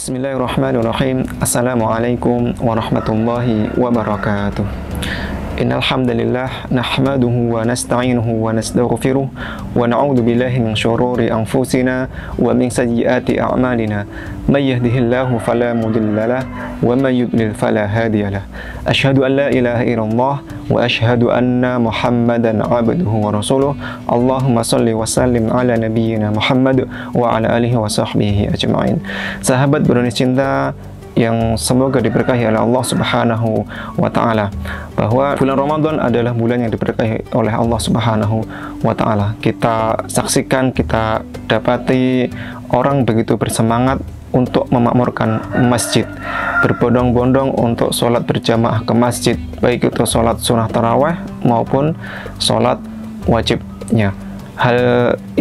Bismillahirrahmanirrahim. Assalamualaikum warahmatullahi wabarakatuh. Innal hamdalillah nahmaduhu wa nasta'inuhu wa nastaghfiruh wa na'udzu billahi min syururi anfusina wa min sayyiati a'malina. May yahdihillahu fala mudhillalah wa may yudlil fala hadiyalah. Asyhadu an la ilaha illallah wa asyhadu anna Muhammadan abduhu wa rasuluh. Allahumma shalli wa sallim ala nabiyyina Muhammad wa ala alihi wa sahbihi ajma'in. Sahabat berani cinta yang semoga diberkahi oleh Allah Subhanahu wa taala, bahwa bulan Ramadan adalah bulan yang diberkahi oleh Allah Subhanahu wa taala. Kita saksikan, kita dapati orang begitu bersemangat untuk memakmurkan masjid, berbondong-bondong untuk sholat berjamaah ke masjid, baik itu sholat sunnah tarawih maupun sholat wajibnya. Hal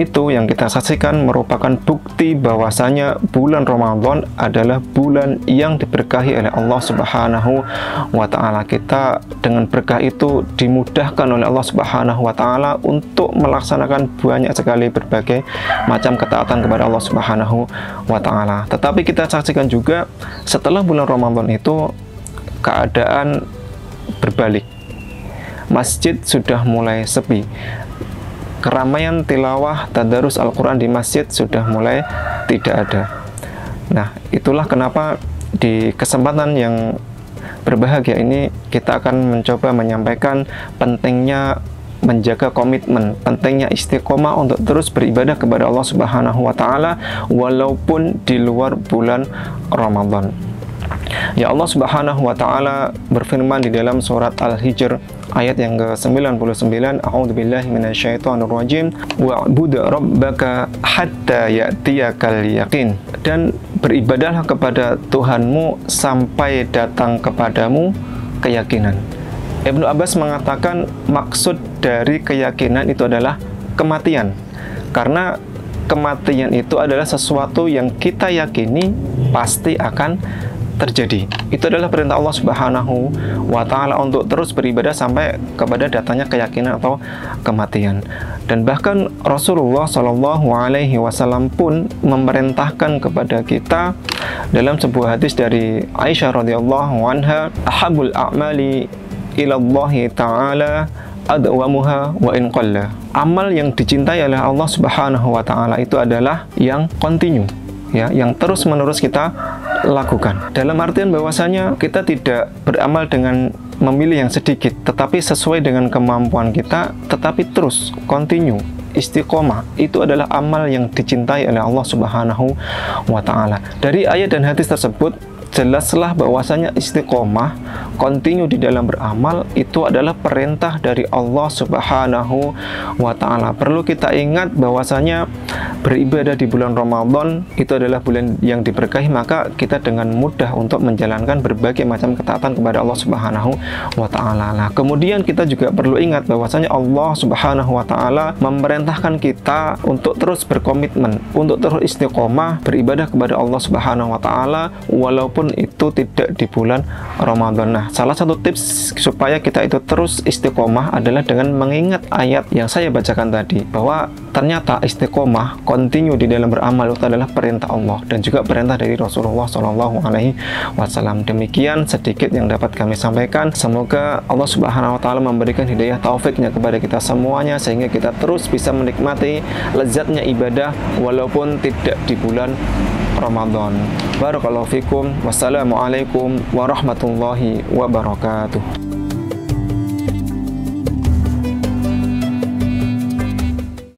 itu yang kita saksikan merupakan bukti bahwasanya bulan Ramadan adalah bulan yang diberkahi oleh Allah Subhanahu wa taala. Kita dengan berkah itu dimudahkan oleh Allah Subhanahu wa taala untuk melaksanakan banyak sekali berbagai macam ketaatan kepada Allah Subhanahu wa taala. Tetapi kita saksikan juga setelah bulan Ramadan itu keadaan berbalik. Masjid sudah mulai sepi. Keramaian tilawah tadarus Al-Quran di masjid sudah mulai tidak ada. Nah, itulah kenapa di kesempatan yang berbahagia ini kita akan mencoba menyampaikan pentingnya menjaga komitmen, pentingnya istiqomah untuk terus beribadah kepada Allah Subhanahu wa taala walaupun di luar bulan Ramadan. Ya, Allah Subhanahu wa taala berfirman di dalam surat Al-Hijr ayat yang ke-99, A'udzubillahi minasyaitonirrajim, wa'bud rabbaka hatta ya'tiyakal yaqin, dan beribadahlah kepada Tuhanmu sampai datang kepadamu keyakinan. Ibnu Abbas mengatakan maksud dari keyakinan itu adalah kematian, karena kematian itu adalah sesuatu yang kita yakini pasti akan terjadi. Itu adalah perintah Allah Subhanahu wa taala untuk terus beribadah sampai kepada datangnya keyakinan atau kematian. Dan bahkan Rasulullah Shallallahu alaihi wasallam pun memerintahkan kepada kita dalam sebuah hadis dari Aisyah radhiyallahu anha, ahabul a'mali ilallahi ta'ala adwamuha wa in qalla. Amal yang dicintai oleh Allah Subhanahu wa taala itu adalah yang kontinu, ya, yang terus-menerus kita lakukan. Dalam artian bahwasanya kita tidak beramal dengan memilih yang sedikit, tetapi sesuai dengan kemampuan kita, tetapi terus kontinu istiqomah. Itu adalah amal yang dicintai oleh Allah Subhanahu wa taala. Dari ayat dan hadis tersebut jelaslah bahwasanya istiqomah, kontinu di dalam beramal, itu adalah perintah dari Allah Subhanahu wa taala. Perlu kita ingat bahwasanya beribadah di bulan Ramadan itu adalah bulan yang diberkahi, maka kita dengan mudah untuk menjalankan berbagai macam ketaatan kepada Allah Subhanahu wa taala. Nah, kemudian kita juga perlu ingat bahwasanya Allah Subhanahu wa taala memerintahkan kita untuk terus berkomitmen, untuk terus istiqomah beribadah kepada Allah Subhanahu wa taala walaupun itu tidak di bulan Ramadan. Nah, salah satu tips supaya kita itu terus istiqomah adalah dengan mengingat ayat yang saya bacakan tadi, bahwa ternyata istiqomah, kontinu di dalam beramal itu adalah perintah Allah dan juga perintah dari Rasulullah Shallallahu alaihi wasallam. Demikian sedikit yang dapat kami sampaikan. Semoga Allah Subhanahu wa taala memberikan hidayah taufiknya kepada kita semuanya sehingga kita terus bisa menikmati lezatnya ibadah walaupun tidak di bulan Ramadan. Barakallahu fikum. Wassalamualaikum warahmatullahi wabarakatuh.